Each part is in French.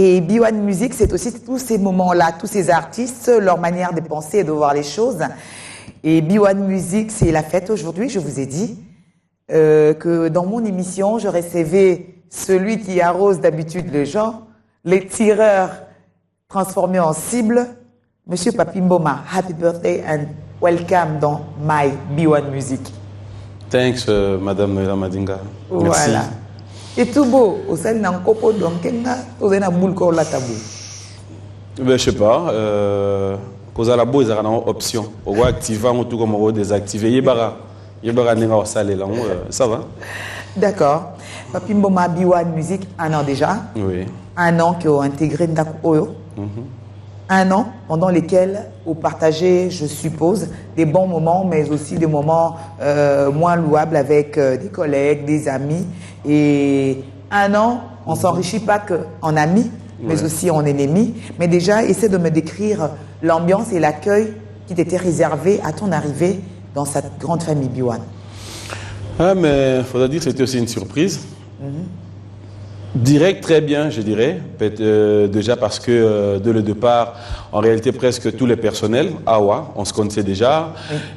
Et B1 Music, c'est aussi tous ces moments-là, tous ces artistes, leur manière de penser et de voir les choses. Et B1 Music, c'est la fête aujourd'hui, je vous ai dit. Que dans mon émission, je recevais celui qui arrose d'habitude les gens, les tireurs transformés en cibles. Monsieur Papi Mboma, happy birthday and welcome dans My B1 Music. Thanks, Madame Noëlla Madinga. Merci. Voilà. Et tout beau, au sein d'un copo d'Onkenga, au sein d'un boule qu'on l'a tabou. Je sais pas. Cause à la boue, ils ont une option. On va activer, on tout comme on va désactiver. Yébara n'enga salé là, ça va. D'accord. Papi Mboma B1 Music, 1 an déjà. Oui. 1 an qu'ils ont intégré Ndaku Oyo. 1 an pendant lesquels vous partagez, je suppose, des bons moments, mais aussi des moments moins louables avec des collègues, des amis. Et 1 an, on ne s'enrichit pas qu'en amis, mais aussi en ennemis. Mais déjà, essaie de me décrire l'ambiance et l'accueil qui t'était réservé à ton arrivée dans cette grande famille B1. Ah, mais il faudrait dire que c'était aussi une surprise. Direct, très bien, je dirais. Déjà parce que dès le départ, en réalité, presque tous les personnels, Awa, on se connaissait déjà.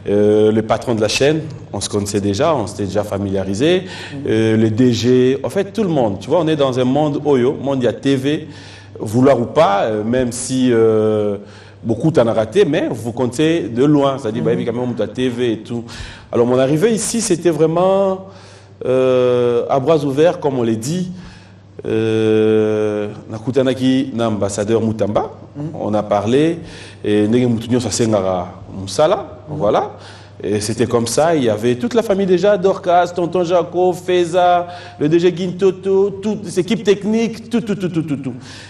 Le patron de la chaîne, on se connaissait déjà, on s'était déjà familiarisé. Le DG, en fait, tout le monde. Tu vois, on est dans un monde Oyo, monde il y a TV, vouloir ou pas, même si beaucoup t'en a raté, mais vous connaissez de loin. C'est-à-dire, bah, quand même, on a TV et tout. Alors, mon arrivée ici, c'était vraiment à bras ouverts, comme on l'a dit. Nakutanaki l'ambassadeur Mutamba, on a parlé et voilà. Et c'était comme ça, il y avait toute la famille déjà, Dorcas, Tonton Jaco, Feza, le DG Gintoto, toute l'équipe technique, tout.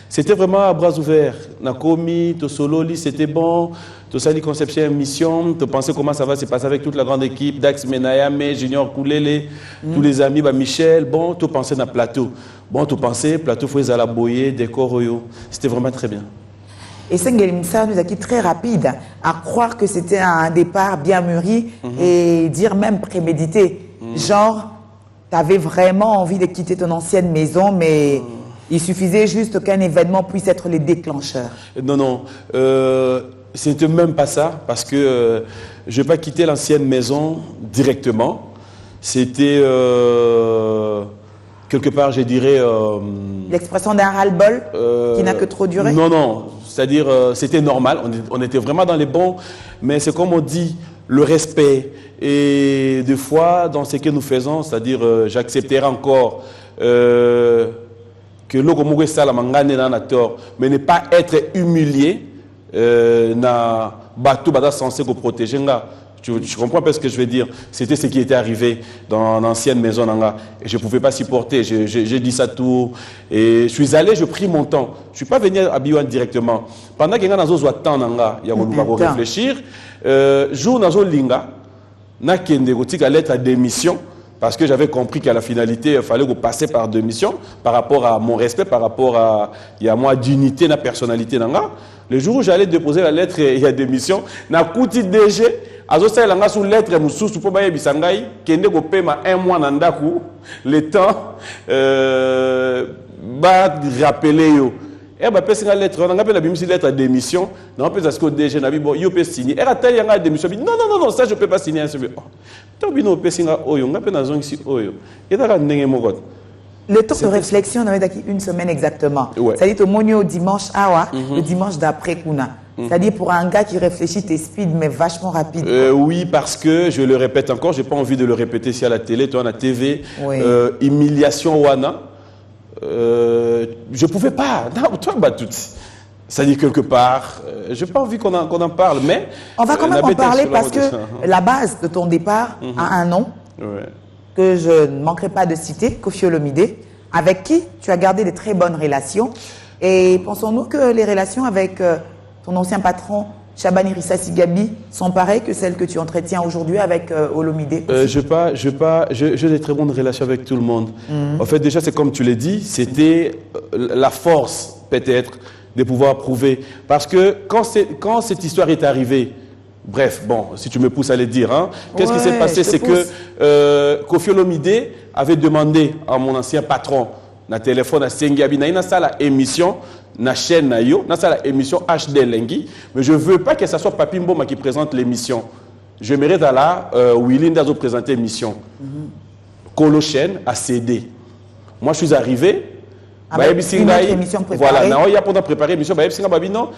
C'était vraiment à bras ouverts. Nakomi, Tosololi, c'était bon. Tosali conception mission, tu pensais comment ça va se passer avec toute la grande équipe, Dax Menayame, Junior Koulele, tous les amis, bah Michel, bon, tu pensais dans le plateau. Bon, tu pensais, plateau Foueza la Boye, décor Oyo. C'était vraiment très bien. Et Sengelimsa nous a quitté très rapide à croire que c'était un départ bien mûri et dire même prémédité. Genre, tu avais vraiment envie de quitter ton ancienne maison, mais il suffisait juste qu'un événement puisse être le déclencheur. Non. C'était même pas ça, parce que je ne vais pas quitter l'ancienne maison directement. C'était quelque part, je dirais... L'expression d'un ras-le-bol qui n'a que trop duré? Non. C'est-à-dire, c'était normal. On était vraiment dans les bons. Mais c'est comme on dit, le respect. Et des fois, dans ce que nous faisons, c'est-à-dire, j'accepterai encore que l'eau mais ne pas être humilié. Na bateau censé protéger. Tu comprends pas ce que je veux dire? C'était ce qui était arrivé dans l'ancienne maison. Et je ne pouvais pas supporter. J'ai dit ça tout. Et je suis allé, je pris mon temps. Je ne suis pas venu à B1 directement. Pendant que je il y a réfléchir. Jour Nazo Linga, na kende la lettre à démission. Parce que j'avais compris qu'à la finalité, il fallait passer par démission par rapport à mon respect, par rapport à moi dignité, na personnalité. Le jour où j'allais déposer la lettre et la démission, na kouti DG, azosa langa sous lettre mususu pour baye bisangai, kende ko pema 1 mois nandaku, le temps ba rappeler yo. Et bah pèse la lettre, on appelle la bimisi lettre à démission, non peut parce que DG na bi bon yo peut signer. Et ratel yanga démission, non, ça je peux pas signer ce. Tobino pesinga oyo, ngapé na zongi si oyo. Et dara ndenge moko. Le temps de réflexion, on avait d'acquis 1 semaine exactement. Ouais. C'est-à-dire que mon dimanche, le dimanche d'après Kuna. C'est-à-dire pour un gars qui réfléchit, t'es speed, mais vachement rapide. Oui, parce que, je le répète encore, je n'ai pas envie de le répéter ici à la télé, toi à la TV, humiliation Wana. Je ne pouvais pas. Non, toi, bah, tout. Ça dit quelque part, je n'ai pas envie qu'on en parle, mais... On va quand même en parler parce que la base de ton départ a un nom. Ouais. Que je ne manquerai pas de citer, Koffi Olomide, avec qui tu as gardé de très bonnes relations. Et pensons-nous que les relations avec ton ancien patron, Chabani Rissassi Gabi, sont pareilles que celles que tu entretiens aujourd'hui avec Olomide? J'ai des très bonnes relations avec tout le monde. En fait, déjà, c'est comme tu l'as dit, c'était la force, peut-être, de pouvoir prouver. Parce que quand cette histoire est arrivée, bref, bon, si tu me pousses à le dire, hein, qu'est-ce qui s'est passé? C'est que Koffi Olomide avait demandé à mon ancien patron, na téléphone, na sengiabi, na sala émission, na chaîne na yo, na sala émission HD Lengi, mais je veux pas que ce soit Papi Mboma qui présente l'émission. J'aimerais là, Willy Ndazo présenter l'émission. Colo chaîne a cédé. Moi, je suis arrivé. Avec une autre émission préparée. Voilà, il y a pendant préparer l'émission. Non,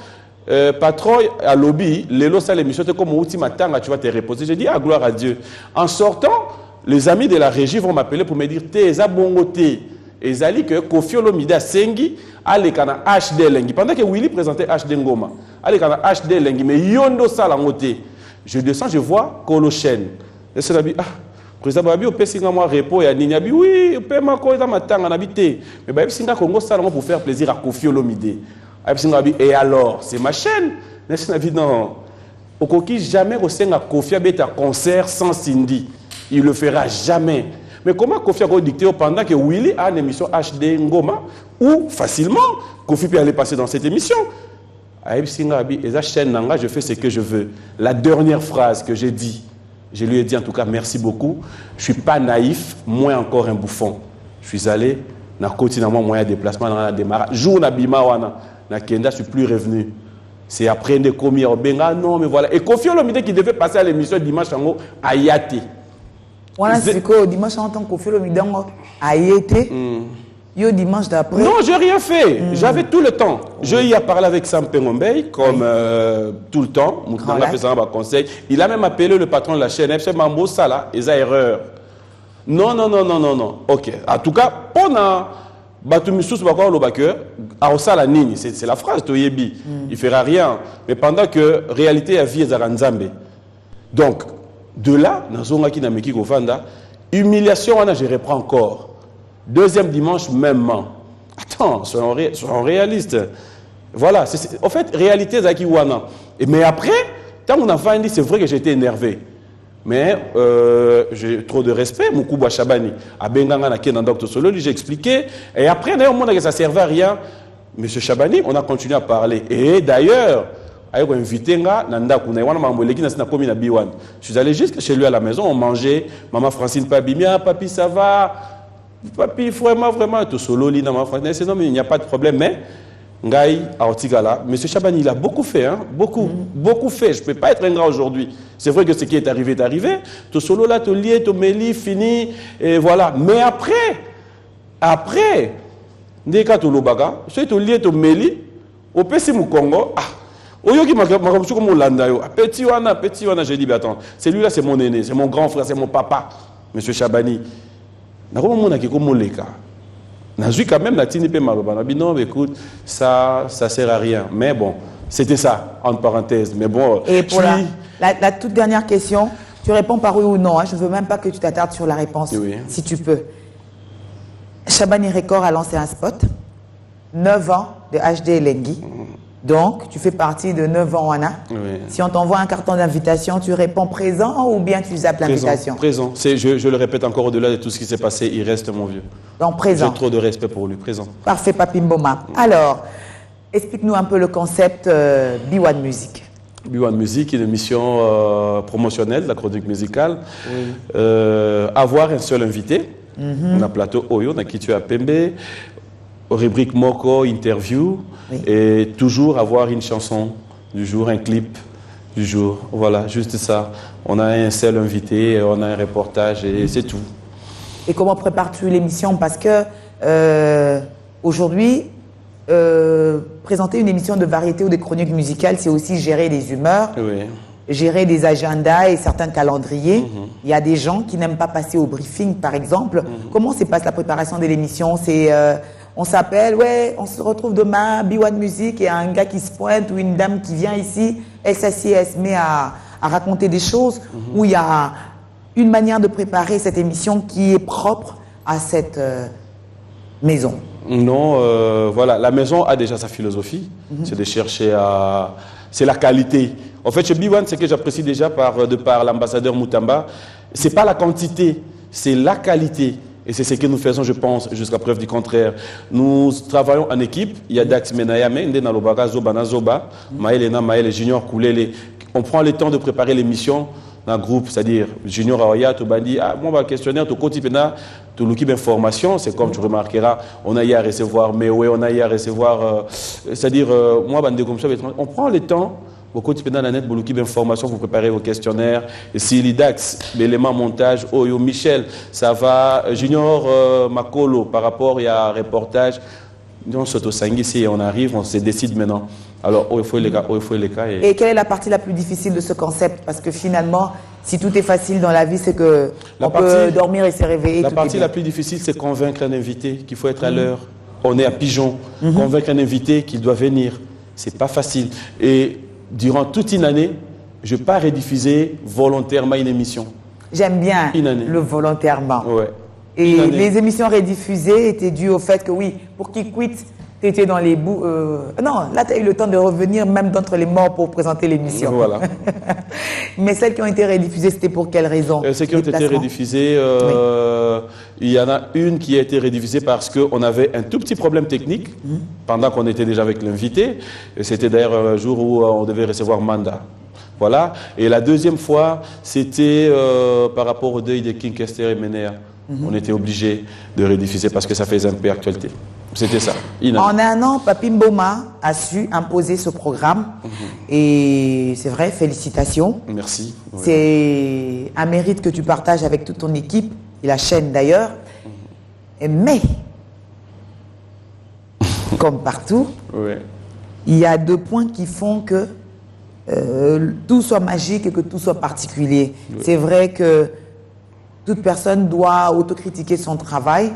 patron à lobby, l'élo ça l'émission, c'est comme ultime temps, tu vas te reposer. J'ai dit, ah, gloire à Dieu. En sortant, les amis de la régie vont m'appeler pour me dire, t'es à bon côté. Et ils allaient que Kofi Olomide Sengi, allez kana HD Lengi. Pendant que Willy présentait HD Ngoma, allez kana HD Lengi, mais yondo ça la côté. Je descends, je vois Colo chaîne. Et c'est la ah. Président Babi, au Pessinga, moi, repos et à Nignabi, oui, au Pema, quand il m'a habité. Mais Babi Singa Congo, ça, pour faire plaisir à Kofi Olomide. Et alors, c'est ma chaîne. Non. Au Koki, jamais au Senga Kofi a un concert sans Cindy. Il ne le fera jamais. Mais comment Kofi a dicté pendant que Willy a une émission HD Ngoma, où facilement Kofi peut aller passer dans cette émission? Je fais ce que je veux. La dernière phrase que j'ai dit, je lui ai dit en tout cas merci beaucoup. Je ne suis pas naïf, moins encore un bouffon. Je suis allé, na continuellement moyen de déplacement dans la démarrage. Jour na bima wana, na Kenda, je ne suis plus revenu. C'est après de commis au Benga, non mais voilà. Et Kofi Olomide qui devait passer à l'émission dimanche en à Yaté. Voilà, c'est que dimanche en tant que Kofi Olomide à Yaté. Yo dimanche d'après. Non, je n'ai rien fait. J'avais tout le temps. Je y ai parlé avec Sam Pengombey, comme tout le temps. Moutanga fait un conseil. Il a même appelé le patron de la chaîne. FC Mambo Sala, et ça erreur. Non. Ok. En tout cas, pendant Batumissous Bakor Lobaker, Aosala Nini, c'est la phrase de Yebi. Il ne fera rien. Mais pendant que réalité a vie Zaranzambe. Donc, de là, Nazonga qui n'a meki Govanda, humiliation, je reprends encore. Deuxième dimanche, même. Attends, soyons réalistes. Voilà, en fait, réalité, Zaki Wana. Mais après, quand mon enfant dit, c'est vrai que j'étais énervé. Mais j'ai trop de respect, Moukouba Chabani. À Benganga, dans Dr. Solo, j'ai expliqué. Et après, d'ailleurs, ça ne servait à rien. Monsieur Chabani, on a continué à parler. Et d'ailleurs, je suis allé jusqu'à chez lui à la maison, on mangeait. Maman Francine Pabimia, papi, ça va? Papi, vraiment, tout solo, non, mais il n'y a pas de problème. Mais, Ngaï, à Otigala, M. Chabani, il a beaucoup fait, hein, beaucoup fait. Je ne peux pas être ingrat aujourd'hui. C'est vrai que ce qui est arrivé. Tout solo, là, tout lié, tout mêlé, fini, et voilà. Mais après, dès que tout le baga, c'est tout lié, tout mêlé, au PC Moukongo, Oyoki Makamuchu comme Landayo, petit wana, j'ai dit, attends, celui-là, c'est mon aîné, c'est mon grand frère, c'est mon papa, M. Chabani. Nazui quand même, non, écoute, ça sert à rien. Mais bon, c'était ça, entre parenthèses. Mais bon, et pour la toute dernière question, tu réponds par oui ou non. Hein, je ne veux même pas que tu t'attardes sur la réponse, oui. Si tu peux. Chabani Record a lancé un spot, 9 ans de HD Lengi. Donc, tu fais partie de 9 ans, Wana. Oui. Si on t'envoie un carton d'invitation, tu réponds présent ou bien tu zappes l'invitation? Présent. Je le répète encore, au-delà de tout ce qui s'est passé, il reste mon vieux. Donc, présent. J'ai trop de respect pour lui. Présent. Parfait, Papi Mboma. Alors, explique-nous un peu le concept B1 Music. B1 Music, une émission promotionnelle de la chronique musicale. Oui. Avoir un seul invité. On a plateau Oyo, on a qui tu as Pembe. Rubrique Moko, interview, oui. Et toujours avoir une chanson du jour, un clip du jour. Voilà, juste ça. On a un seul invité, on a un reportage et c'est tout. Et comment prépares-tu l'émission? Parce que aujourd'hui, présenter une émission de variété ou de chroniques musicales, c'est aussi gérer les humeurs, oui. Gérer des agendas et certains calendriers. Il y a des gens qui n'aiment pas passer au briefing, par exemple. Comment se passe la préparation de l'émission? C'est... on s'appelle, ouais, on se retrouve demain, B1 Music, et un gars qui se pointe ou une dame qui vient ici, elle s'assied, elle se met à raconter des choses, où il y a une manière de préparer cette émission qui est propre à cette maison. Non, voilà, la maison a déjà sa philosophie, c'est de chercher à... C'est la qualité. En fait, chez B1, ce que j'apprécie déjà de par l'ambassadeur Moutamba, ce n'est pas la quantité, c'est la qualité. Et c'est ce que nous faisons, je pense, jusqu'à preuve du contraire. Nous travaillons en équipe. Il y a Dax Menayame, Ndena Lobaga, Zoba Nazoba, Maël Junior Koulele. On prend le temps de préparer l'émission dans le groupe, c'est-à-dire Junior Aoya, tu bandi, moi, on va questionnaire, tu côté pena, tu l'équipe information, c'est comme tu remarqueras, on a eu à recevoir, mais oui, on a eu à recevoir, c'est-à-dire, moi, bandi comme ça, on prend le temps. Beaucoup de dans la net, beaucoup d'informations, vous préparez vos questionnaires. Et si l'IDAX, l'élément montage, Oyo, Michel, ça va, Junior Makolo, par rapport, il y a un reportage. On s'auto-sangue ici et on arrive, on se décide maintenant. Alors, il faut les cas, il faut les cas. Et quelle est la partie la plus difficile de ce concept? Parce que finalement, si tout est facile dans la vie, c'est que on peut dormir et se réveiller. La partie la plus difficile, c'est convaincre un invité qu'il faut être à l'heure. On est à Pigeon. Convaincre un invité qu'il doit venir, c'est pas facile. Et durant toute une année, je n'ai pas rediffuser volontairement une émission. J'aime bien le volontairement. Ouais. Et les émissions rediffusées étaient dues au fait que oui, pour qui quitte, tu étais dans les bouts. Non, là, tu as eu le temps de revenir même d'entre les morts pour présenter l'émission. Voilà. Mais celles qui ont été rediffusées, c'était pour quelle raison? Celles qui ont été rediffusées, il y en a une qui a été rediffusée parce qu'on avait un tout petit problème technique pendant qu'on était déjà avec l'invité. C'était d'ailleurs un jour où on devait recevoir Manda. Voilà. Et la deuxième fois, c'était par rapport au deuil de King Kester et Menea. On était obligé de rediffuser parce que ça faisait un peu actualité. C'était ça. En un an, Papi Mboma a su imposer ce programme. Et c'est vrai, félicitations. Merci. Ouais. C'est un mérite que tu partages avec toute ton équipe et la chaîne d'ailleurs. Mais, comme partout, il y a deux points qui font que tout soit magique et que tout soit particulier. C'est vrai que toute personne doit autocritiquer son travail.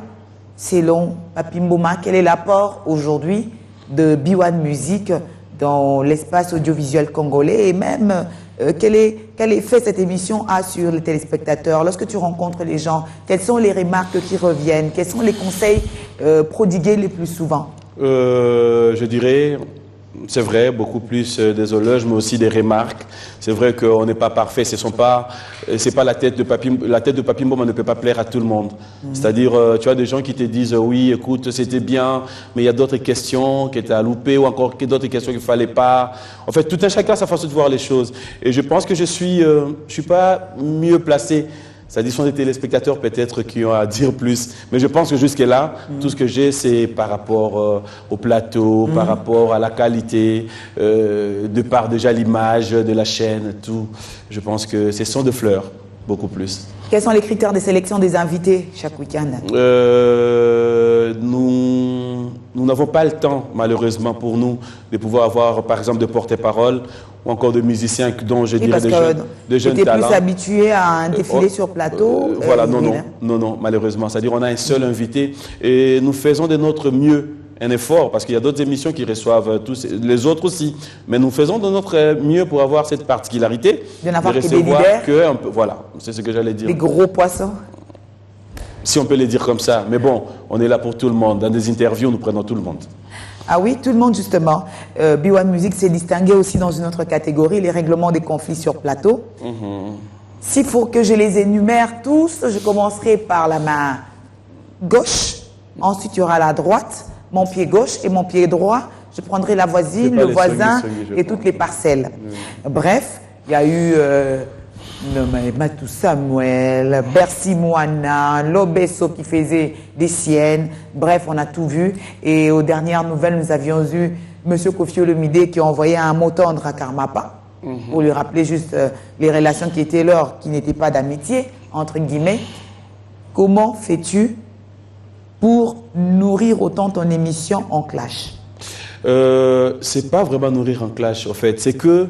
Selon Papi Mboma, quel est l'apport aujourd'hui de B1 Music dans l'espace audiovisuel congolais et même quel effet cette émission a sur les téléspectateurs? Lorsque tu rencontres les gens, quelles sont les remarques qui reviennent? Quels sont les conseils prodigués les plus souvent? Je dirais, c'est vrai, beaucoup plus des éloges, mais aussi des remarques. C'est vrai qu'on n'est pas parfait. C'est pas la tête de Papi Mboma ne peut pas plaire à tout le monde. C'est-à-dire, tu as des gens qui te disent oui, écoute, c'était bien, mais il y a d'autres questions qui étaient à louper ou encore d'autres questions qu'il ne fallait pas. En fait, tout un chacun a sa façon de voir les choses. Et je pense que je suis pas mieux placé. C'est-à-dire, ce sont des téléspectateurs peut-être qui ont à dire plus. Mais je pense que jusque-là, tout ce que j'ai, c'est par rapport au plateau, par rapport à la qualité, de par déjà l'image de la chaîne, tout. Je pense que ce sont des fleurs, beaucoup plus. Quels sont les critères de sélection des invités chaque week-end? Nous n'avons pas le temps, malheureusement pour nous, de pouvoir avoir, par exemple, de porte-parole ou encore de musiciens dont je dirais des jeunes talents. Tu es plus habitué à un défilé sur plateau? Voilà, non, malheureusement. C'est-à-dire on a un seul invité et nous faisons de notre mieux un effort parce qu'il y a d'autres émissions qui reçoivent tous, les autres aussi. Mais nous faisons de notre mieux pour avoir cette particularité. De n'avoir que des leaders. Voilà, c'est ce que j'allais dire. Les gros poissons. Si on peut les dire comme ça. Mais bon, on est là pour tout le monde. Dans des interviews, nous prenons tout le monde. Ah oui, tout le monde justement. B1 Music s'est distingué aussi dans une autre catégorie, les règlements des conflits sur plateau. S'il faut que je les énumère tous, je commencerai par la main gauche. Ensuite, il y aura la droite, mon pied gauche et mon pied droit. Je prendrai la voisine, le voisin et toutes les parcelles. Bref, il y a eu Matou Samuel, Bercy Moana, Lobesso qui faisait des siennes. Bref, on a tout vu. Et aux dernières nouvelles, nous avions eu M. Kofi Olomide qui a envoyé un mot tendre à Karmapa pour lui rappeler juste les relations qui étaient lors, qui n'étaient pas d'amitié, entre guillemets. Comment fais-tu pour nourrir autant ton émission en clash? C'est pas vraiment nourrir en clash, en fait. C'est que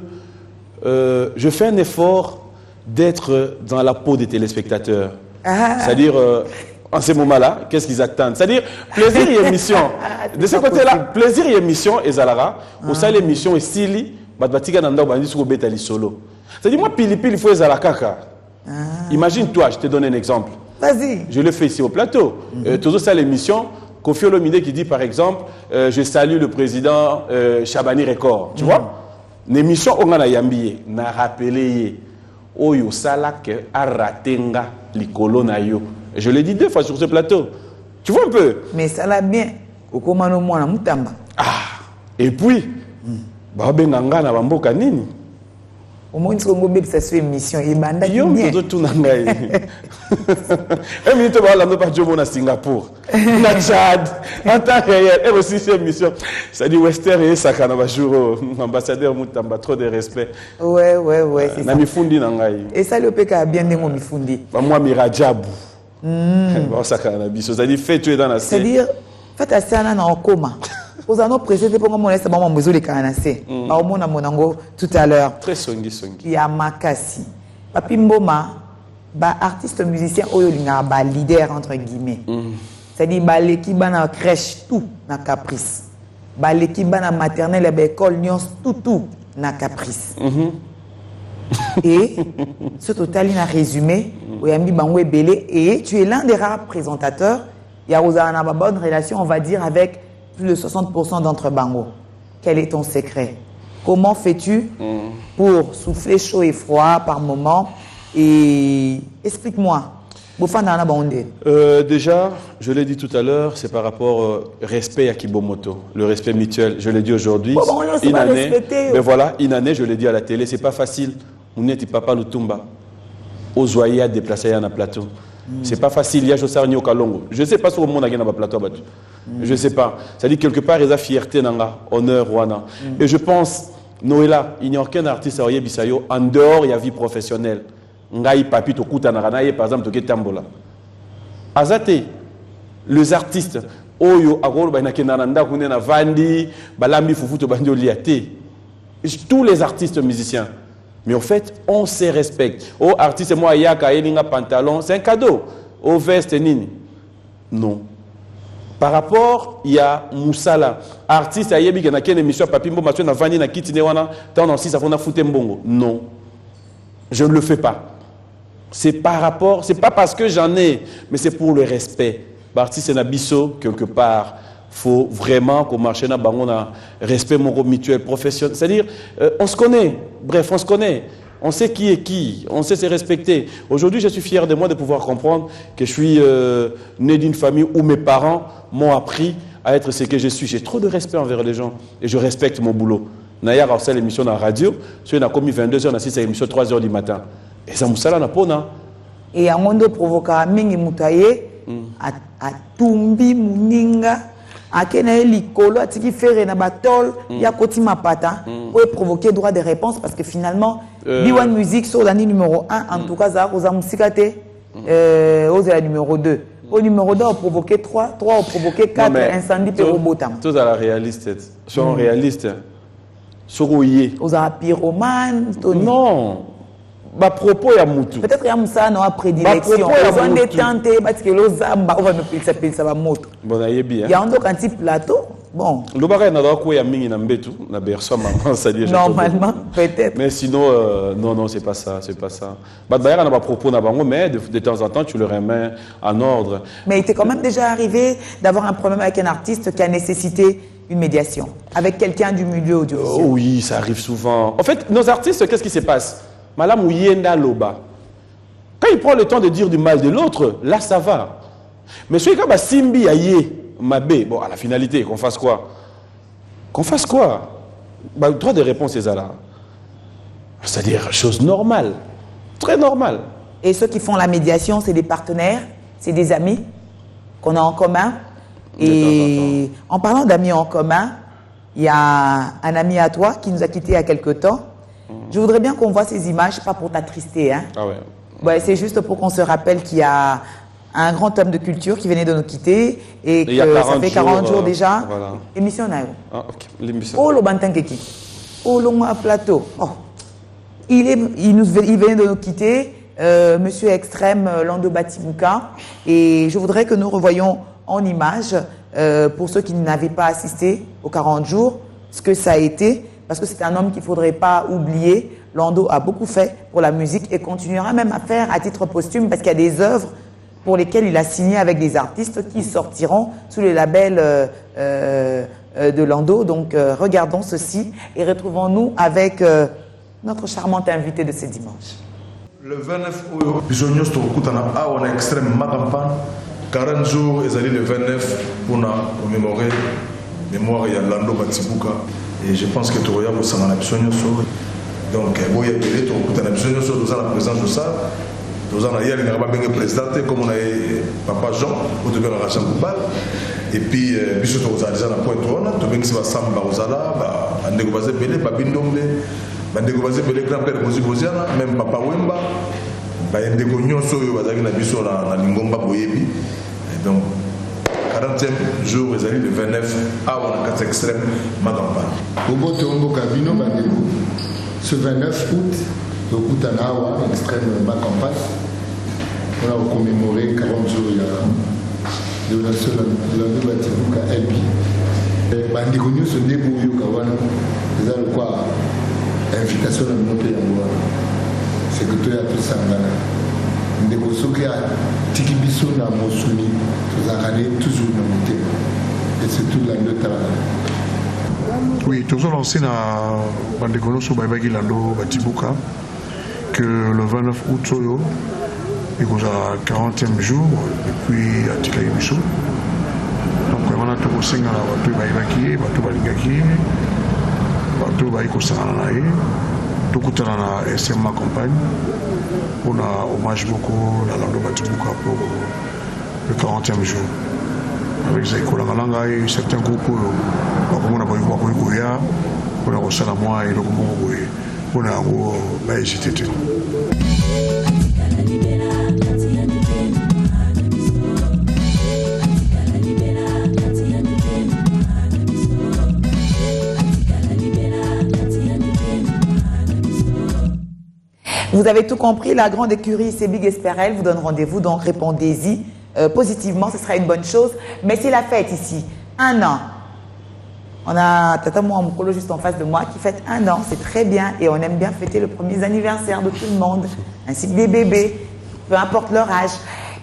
je fais un effort d'être dans la peau des téléspectateurs. C'est-à-dire, en ces moments-là, qu'est-ce qu'ils attendent? C'est-à-dire, plaisir et émission. De ce côté-là, plaisir et émission, et Zalara, au sein de l'émission, et Sili, solo. C'est-à-dire, moi, pili, il faut Zalakaka. Imagine-toi, je te donne un exemple. Vas-y. Je le fais ici au plateau. Toujours ça, l'émission, Kofi Olomide qui dit, par exemple, je salue le président Chabani Record. Tu vois? L'émission, on a yambié, n'a rappelé. Oyo salak aratenga likolo na yo. Je l'ai dit 2 fois sur ce plateau. Tu vois un peu? Mais ça l'a bien. Okomano mwana mutamba. Et puis, babenga nga na bamboka nini? Au moins, ça se fait émission. Et banda Yo, tout nangai. Et minute ba la pas jomo na Singapour, na Tchad, en temps réel. Et aussi cette émission, ça dit Western et Sakana ba jour ambassadeur Mutamba trop de respect. Ouais, c'est ça. Na mifundi nangai. Et ça le PK a bien dit mon mifundi. Ba moi mirajabu. Ba Sakana biso, ça dit fait tu es dans la scène. C'est-à-dire fait à ça na en coma. Aux anneaux précédés pour moi laisse maman mozo les canasé. Ba au mon monango tout à l'heure. Très songi. Il y a Makasi. Papi Mboma, artiste musicien, oyolinga ba leader entre guillemets. C'est-à-dire ba l'équipe na crèche tout na caprice. Ba l'équipe na maternelle ba école nyons tout na caprice. Et ce total il a résumé oyambi bango ebele et tu es l'un des rares présentateurs. Il y a Rosanna ba bonne relation on va dire avec plus de 60% d'entre bango. Quel est ton secret? Comment fais-tu pour souffler chaud et froid par moment? Et explique-moi. Déjà, je l'ai dit tout à l'heure, c'est par rapport au respect à Kibomoto, le respect mutuel. Je l'ai dit aujourd'hui. Une année, mais voilà, une année, je l'ai dit à la télé, c'est pas facile. On n'est pas Lutumba. Ozoya à déplacer à un plateau. C'est pas facile. Il y a Josar Nyo Kalongo. Je sais pas si au monde a gagné un plateau. Je sais pas. Ça dit quelque part, il y a fierté, honneur, Rwanda. Et je pense, Noëlla, il n'y a aucun artiste à Bisayo en dehors il y a vie professionnelle. Ngai papi to kuta na ranaye par exemple to ketambola. Azate les artistes oyo agolo ba nakena nda kunena vandi balambi fufu to bandi oliate. Tous les artistes musiciens. Mais en fait, on se respecte. Oh artiste moi yaka elinga pantalon, c'est un cadeau. Oh veste nini. Non. Par rapport, il y a Moussala, artiste à Yebi qui a une émission papi mbo match na vandi na kitine wana, tant aussi ça fona fouté mbongo. Non. Je ne le fais pas. C'est par rapport, c'est pas parce que j'en ai, mais c'est pour le respect. L'artiste Nabiso, quelque part, faut vraiment qu'on marche dans un respect mutuel, professionnel. C'est-à-dire, on se connaît. Bref, on se connaît. On sait qui est qui. On sait se respecter. Aujourd'hui, je suis fier de moi de pouvoir comprendre que je suis né d'une famille où mes parents m'ont appris à être ce que je suis. J'ai trop de respect envers les gens et je respecte mon boulot. Naya a l'émission dans la radio, on a commis 22h, on a assisté à l'émission 3h du matin. Et ça moussala na pona. Et à mondo provoca mingi mutaye a tumbi muninga a kena likolo atiki fere na batol ya koti mapata pour provoquer droit de réponse parce que finalement Biwan Music sur l'année numéro 1 en tout cas ça aux musikate aux la numéro 2. Au numéro 2 on provoqué 3 on provoqué 4 incendies pour robotam. Tous à la réaliste. Sont réalistes. Sorouillé. Aux pyromane, Tony. Non. Ba propos ya mutu. Peut-être qu'il y a Moussa non prédilection. Ils ont détenté parce que les zamba on va me piler ça va moto. Bon ayebi. Il y a un autre anti plateau. Bon. Le bagage na ko ya mingi na mbetu na berso maman ça dit. Normalement peut-être. Mais sinon non c'est pas ça. Ba d'ailleurs na ba propos na bango mais de temps en temps tu le remets en ordre. Mais il t'est quand même déjà arrivé d'avoir un problème avec un artiste qui a nécessité une médiation avec quelqu'un du milieu audiovisuel. Oh oui, ça arrive souvent. En fait, nos artistes, qu'est-ce qui se passe? Madame Ouyenda Loba. Quand il prend le temps de dire du mal de l'autre, là ça va. Mais celui qui a Simbi Aye, Mabé, bon, à la finalité, qu'on fasse quoi? Bah, droit de réponse, c'est ça là. C'est-à-dire, chose normale. Très normale. Et ceux qui font la médiation, c'est des partenaires, c'est des amis qu'on a en commun. Et en parlant d'amis en commun, il y a un ami à toi qui nous a quittés il y a quelque temps. Je voudrais bien qu'on voit ces images, pas pour t'attrister. Hein. Ah ouais. Ouais, c'est juste pour qu'on se rappelle qu'il y a un grand homme de culture qui venait de nous quitter et que ça fait 40 jours déjà. Voilà. Émission Nayo. Ah, ok. L'émission. Oh, le Bantankeki. Oh, le plateau. Oh. Il venait de nous quitter, Monsieur Extrême Lando Batibuka. Et je voudrais que nous revoyions en image, pour ceux qui n'avaient pas assisté aux 40 jours, ce que ça a été, parce que c'est un homme qu'il ne faudrait pas oublier. Lando a beaucoup fait pour la musique et continuera même à faire à titre posthume, parce qu'il y a des œuvres pour lesquelles il a signé avec des artistes qui sortiront sous le label de Lando. Donc regardons ceci et retrouvons-nous avec notre charmante invitée de ce dimanche. Le 29 août, bisognos to kutana on a extrême makampan 40 jours et le 29 pour commémorer mémoire ya Lando Batibuka et je pense que tu regardes au Samana bisognos Donc, bon, il y a des lettres, on a besoin de la présence de ça. Nous avons hier, il n'y a pas de président, comme on a Papa Jean, au début, on a Rachel Koubal. Et puis, bisous, on a déjà la pointe, on a tout bien qui va Samba Rosala, on a découvert Belé, Babindombe, on a découvert Belé, grand-père de Mosi Bosiana, même Papa Wemba. On a découvert Soyo, on a découvert la Lingomba Boyebi. Donc, 40e jour, les années le 29, à on a 4 extrêmes, ma campagne. Bobo Tombo Kabino, ce 29 août, le Koutanawa, extrême ma campagne, on a commémoré 40 jours de la seule de Batibuka Elbi. Bandigonio se débrouille au Kawana, c'est ça le quoi, invitation à monter à moi. C'est que tu as tout ça. Ndeko soki a tiki biso na mosuni tozalaka toujours na motema et c'est tout lando talaka. Oui, toujours lancé na bandeko nyonso bayebaki lando batibuka que le 29 août oyo ekozala 40e jour depuis atikali biso. Donc wana tokosenga na bato bayebaki ye bato balingaki ye bato bayi kosangana na ye tokutana na SMA campagne. On a hommage beaucoup à Lando Batibuka pour le 40e jour. Avec Zaiko Langalanga et certains groupes, on a eu Wakoya, on a reçu la moi et le groupe on a hésité. Vous avez tout compris, la grande écurie, c'est Big Esperel, vous donne rendez-vous, donc répondez-y positivement, ce sera une bonne chose. Mais c'est la fête ici, 1 an. On a Tata Mouamokolo juste en face de moi qui fête 1 an, c'est très bien et on aime bien fêter le premier anniversaire de tout le monde, ainsi que des bébés, peu importe leur âge.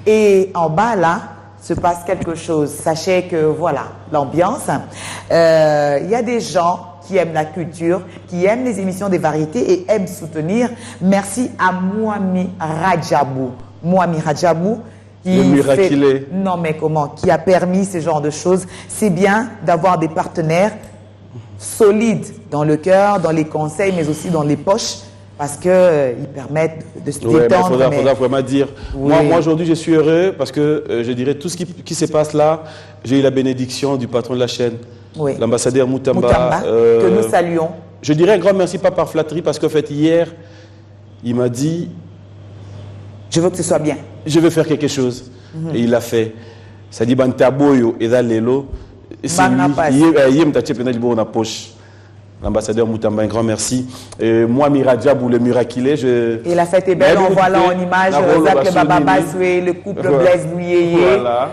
Et en bas là, se passe quelque chose. Sachez que voilà, l'ambiance, il y a des gens qui aiment la culture, qui aiment les émissions des variétés et aiment soutenir. Merci à Moami Radjabou. Moami Radjabou, qui fait, non mais comment, qui a permis ce genre de choses. C'est bien d'avoir des partenaires solides dans le cœur, dans les conseils, mais aussi dans les poches, parce qu'ils permettent de se détendre. Il faudra vraiment dire. Oui. Moi aujourd'hui, je suis heureux parce que je dirais tout ce qui se passe là, j'ai eu la bénédiction du patron de la chaîne. Oui. L'ambassadeur Moutamba, que nous saluons. Je dirais un grand merci, pas par flatterie, parce qu'en fait, hier, il m'a dit... Je veux que ce soit bien. Je veux faire quelque chose. Et il l'a fait. Ça dit, Bantaboyo et Lelo. C'est lui, poche. L'ambassadeur Moutamba, un grand merci. Moi, Miradjab ou le Mirakile, Et la fête est belle, on voit là en image, Zach le Baba Basoué, le couple Blaise Nouyeye. Voilà.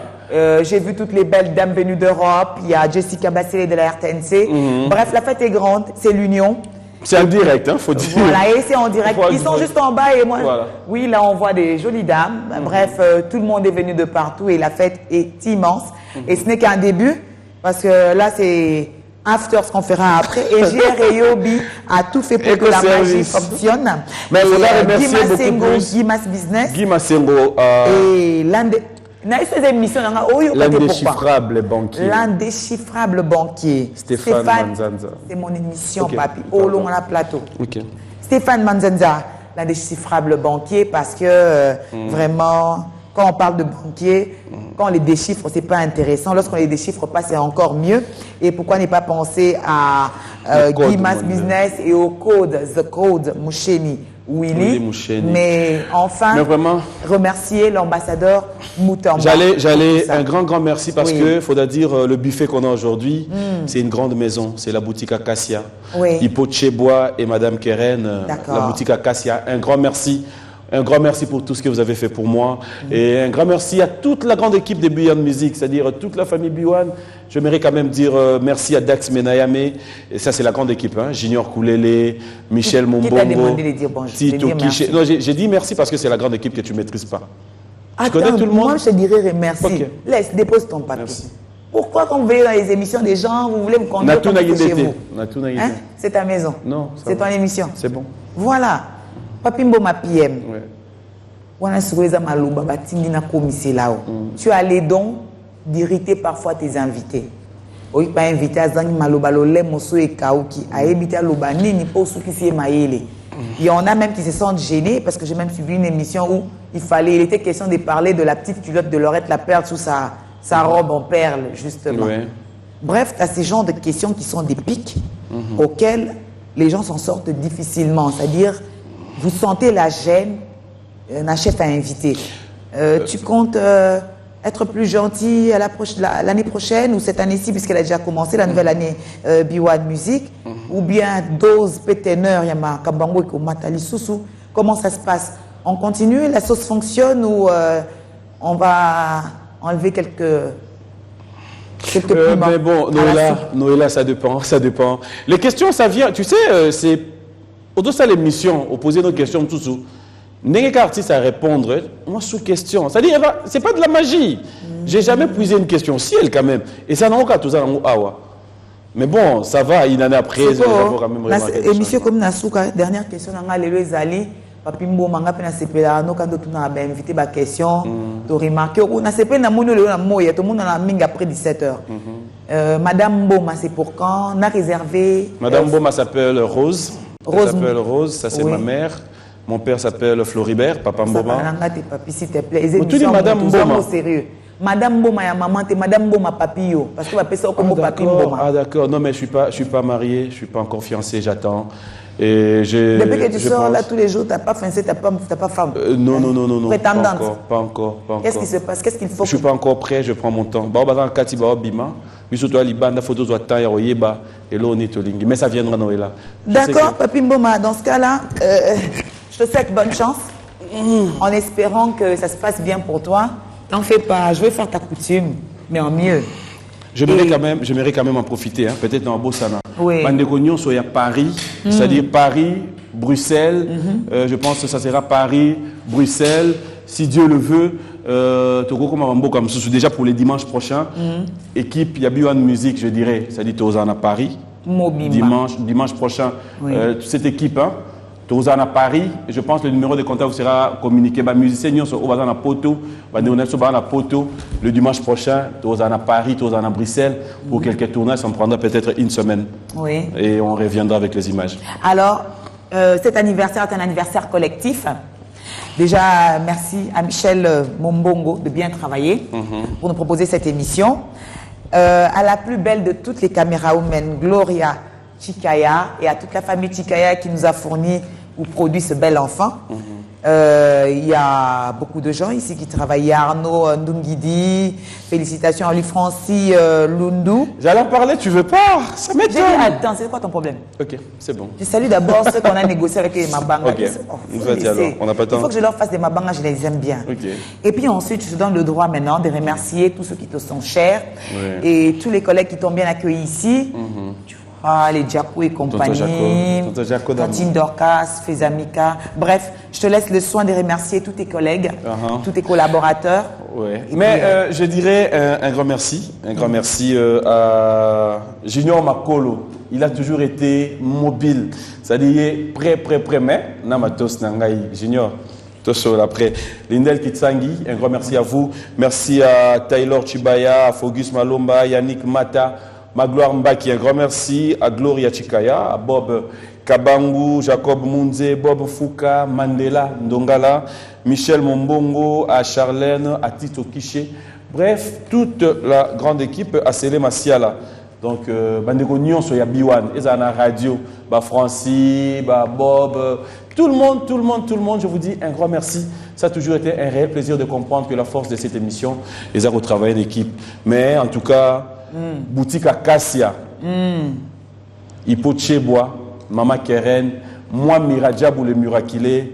J'ai vu toutes les belles dames venues d'Europe. Il y a Jessica Bassele de la RTNC. Bref, la fête est grande, c'est l'union. C'est en direct, hein, faut dire. Voilà, et c'est en direct. Ils sont juste en bas et moi. Voilà. Oui, là, on voit des jolies dames. Bref, tout le monde est venu de partout et la fête est immense. Et ce n'est qu'un début, parce que là, c'est after ce qu'on fera après. Et JR et Yobi a tout fait pour que la magie fonctionne. Mais il faudra remercier beaucoup plus. Gimas Business. Gimas Sengo. Et l'un des... L'indéchiffrable banquier. L'indéchiffrable banquier. Stéphane Manzanza. C'est mon émission, papi. Au long à la plateau. Okay. Stéphane Manzanza, l'indéchiffrable banquier, parce que vraiment, quand on parle de banquier, quand on les déchiffre, c'est pas intéressant. Lorsqu'on les déchiffre pas, c'est encore mieux. Et pourquoi ne pas penser à Gimas Business et au code, The Code Moucheni. Willy, mais enfin, remercier l'ambassadeur Moutamba. J'allais un grand merci parce que, faudra dire, le buffet qu'on a aujourd'hui, c'est une grande maison, c'est la boutique Acacia. Oui. Hippo Chebois et Madame Keren, la boutique Acacia. Un grand merci pour tout ce que vous avez fait pour moi. Et un grand merci à toute la grande équipe de Buyan Music, c'est-à-dire toute la famille Buyan. J'aimerais quand même dire merci à Dax Menayame. Et ça, c'est la grande équipe. Hein. Junior Koulele, Michel Mombongo. Qui t'a demandé de dire bonjour? Tito Kiché. Non, j'ai dit merci parce que c'est la grande équipe que tu ne maîtrises pas. Attends, tu connais tout le monde? Moi, je te dirais merci. Okay. Laisse, dépose ton papier. Merci. Pourquoi quand vous venez dans les émissions des gens, vous voulez me conduire comme chez vous? Hein? C'est ta maison? Non. C'est ton émission? C'est bon. Voilà. Papimbo ma PM. Tu as les dons d'irriter parfois tes invités. Oui, pas invité à Zang Malobalo, les mosso et Kaouki, à éviter à Lobanini, pour ceux qui s'y maïle. Il y en a même qui se sentent gênés parce que j'ai même suivi une émission où il était question de parler de la petite culotte de Laurette la Perle sous sa robe en perles, justement. Ouais. Bref, tu as ces genres de questions qui sont des pics auxquels les gens s'en sortent difficilement. C'est-à-dire, vous sentez la gêne d'un chef à inviter. Tu comptes être plus gentil l'année prochaine ou cette année-ci, puisqu'elle a déjà commencé, la nouvelle année B1 Music, ou bien dose péténeur, Yama Kambango et Matali Soussou. Comment ça se passe? On continue, la sauce fonctionne ou on va enlever quelques piments? Mais bon, Noëlla, ça dépend. Les questions, ça vient, tu sais, c'est autour de l'émission, opposer nos questions tout sous. N'est qu'un artiste à répondre, moi sous question. C'est-à-dire, c'est pas de la magie. J'ai jamais posé une question ciel quand même. Et ça n'a aucun tout ça dans. Mais bon, ça va, une année après, il faut quand même remarquer. Et monsieur comme Nasuka, dernière question, on a les Zali, Papimbo Manga Pena Sepela, no quand on a invité ma question, tu remarques, on a sepé na mono le moya, tout le monde en a mis après 17h. Madame Boma, c'est pour quand? On a réservé. Madame Boma s'appelle Rose. Elle s'appelle Rose, ça c'est ma mère. Mon père s'appelle Floribert, papa Mboma. S'il te plaît. Tu dis Madame Mboma. Sérieux. Madame Mboma, ya maman, t'es Madame Mboma papillo. Parce que tu ça comme papi Mboma. Ah d'accord, non mais je suis pas marié, je suis pas encore fiancé, j'attends. Et depuis que tu sors là tous les jours, t'as pas fiancé, t'as pas femme. Non. Prétendante. Pas encore. Qu'est-ce qui se passe? Qu'est-ce qu'il faut? Je suis pas encore prêt, je prends mon temps. Mais ça viendra Noëlla. D'accord, papi Mboma, dans ce cas-là, je te souhaite bonne chance, en espérant que ça se passe bien pour toi. T'en fais pas, je vais faire ta coutume, mais en mieux. J'aimerais quand même en profiter, hein, peut-être dans Bossana. Oui. Bandegognon, soit à Paris, c'est-à-dire Paris, Bruxelles. Je pense que ça sera Paris, Bruxelles, si Dieu le veut. Déjà pour les dimanches prochains, équipe Yabiwan Music, je dirais, c'est-à-dire Tozan à Paris. Dimanche prochain, cette équipe, hein, Tozan à Paris, je pense que le numéro de contact vous sera communiqué. Les musiciens sont au Poto, le dimanche prochain, Tozan à Paris, Tozan à Bruxelles, pour quelques tournages, ça me prendra peut-être une semaine. Oui. Et on reviendra avec les images. Alors, cet anniversaire est un anniversaire collectif. Déjà, merci à Michel Mombongo de bien travailler pour nous proposer cette émission. À la plus belle de toutes les camérawomen, Gloria Chikaya, et à toute la famille Chikaya qui nous a fourni ou produit ce bel enfant. Il y a beaucoup de gens ici qui travaillent. Il y a Arnaud Ndungidi, félicitations à lui, Francis Lundu. J'allais en parler, tu veux pas? Ça m'étonne. Attends, c'est quoi ton problème? Ok, c'est bon. Je salue d'abord ceux qu'on a négocié avec les Mabanga. Ok, vas-y alors, on n'a pas de temps. Il faut que je leur fasse des Mabanga, je les aime bien. Okay. Et puis ensuite, je te donne le droit maintenant de remercier tous ceux qui te sont chers et tous les collègues qui t'ont bien accueilli ici. Les Djakou et compagnie, Tantine Dorcas, Fezamika. Bref, je te laisse le soin de remercier tous tes collègues, tous tes collaborateurs. Ouais. Mais je dirais un grand merci. Un grand merci à Junior Makolo. Il a toujours été mobile. C'est-à-dire prêt. Mais, Namatos Nangaï, Junior. Après, Lindel Kitsangi, un grand merci à vous. Merci à Taylor Chibaya, à Fogus Malomba, Yannick Mata, Magloire Mbaki, un grand merci à Gloria Chikaya, à Bob Kabangu, Jacob Munze, Bob Fouka, Mandela Ndongala, Michel Mombongo, à Charlène, à Tito Kiché. Bref, toute la grande équipe à Sélé Massiala. Donc, Bandego Nyon sur Yabiwan, Ezana Radio, Francis, Bob, tout le monde, je vous dis un grand merci. Ça a toujours été un réel plaisir de comprendre que la force de cette émission est à retravailler l'équipe. Mais en tout cas, Boutique Acacia, Hippo Tchebois, Mama Keren, moi Miradjabou le Murakilé,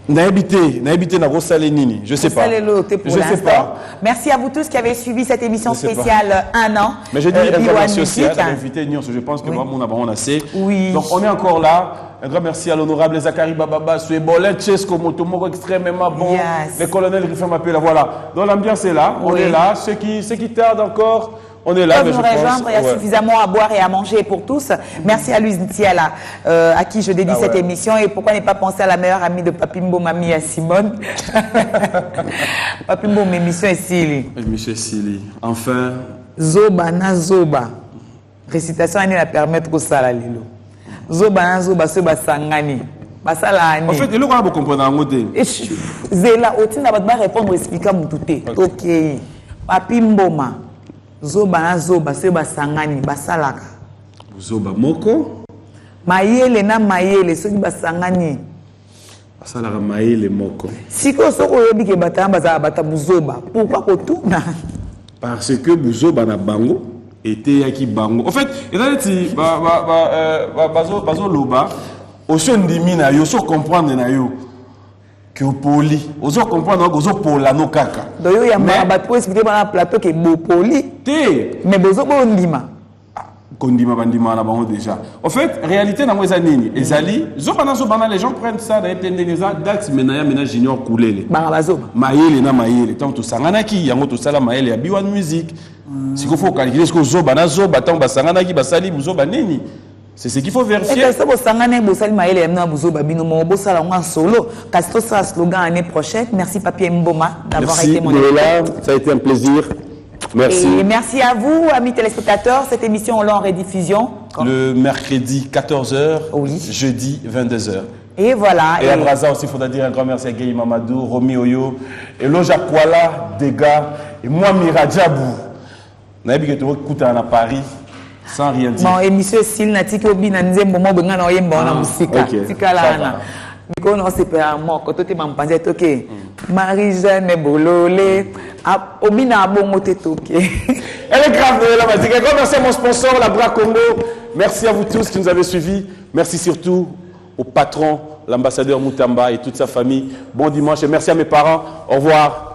Nahabité na Rosalénini, je sais pas. Je sais pas. Merci à vous tous qui avez suivi cette émission spéciale un an. Mais je dis un grand merci aussi à l'invité Nyon, je pense que vraiment on a assez. Oui. Donc on est encore là. Un grand merci à l'honorable Zachary Bababa, Suebolet, Chesco, Motomoko extrêmement bon. Yes. Le colonel Riffin m'appelle, voilà. Donc l'ambiance est là, on est là. Ceux qui tardent encore, on est là. Peuvent nous rejoindre, il y a suffisamment à boire et à manger pour tous. Merci à Luis Ntiala, à qui je dédie cette émission. Et pourquoi ne pas penser à la meilleure amie de Papimbo, mamie à Simone. Papimbo, mes émissions est Sili. Monsieur Sili. Enfin. Zoba na Zoba. Récitation, elle la permettre au Salalilo. zoba na zoba so basangani basala ani En fait, et le quoi vous comprenez en mode zela otinda ba répondre expliquer mutu te OK papi mboma zoba na zoba so basangani basalaka zoba moko mayele na mayele soki basangani basalaka mayele moko siko soko yobi ke batamba za bata buzoba pourquoi kotuna parce que buzoba na bango était yaki bango en fait ezali bazo loba oso ndimi na yo so comprendre na yo que poli oso comprendre que oso pola no kaka do yo ya ba to expliquer ba na plateau ke bo poli te mais bozo bo ndima kondima bandima na bango déjà en fait réalité na moi nini ezali zobana les gens prennent ça dans tendeneza dax menaya mena junior coulele banga bazoba mayele na mayele tant to sangana ki yango to sala mayele ya biwan musique si faut calculer ce que zobana zoba tant basangana ki basali buzoba nini c'est ce qu'il faut vérifier. Et ça bo sangana bo sali mayele ya na buzoba bino mo bo sala en solo kasi to ça slogan l'année prochaine. Merci Papi Mboma d'avoir été mon invité. Ça a été un plaisir. Merci. Et merci à vous, amis téléspectateurs. Cette émission, on l'a en rediffusion. Le mercredi 14h, oui. Jeudi 22h. Et voilà. Et à Brazza aussi, il faudra dire un grand merci à Guy Mamadou, Romy Oyo, et Loja Kuala, Dega, et moi Miradjabou. On a vu que tu écoutes à Paris sans rien dire. Bon, et monsieur Sil, Natiki Obi, Nanzembo, moi, Benga, non, Yemba, on a musique. Tika là, Biko non c'est pas moi quand tu m'en pensais OK Marie-Jeanne Bololé Obina bongo te toké. Elle est grave de la musique. Un grand merci à mon sponsor la Bra Congo. Merci à vous tous qui nous avez suivis. Merci surtout au patron l'ambassadeur Moutamba et toute sa famille. Bon dimanche et merci à mes parents. Au revoir.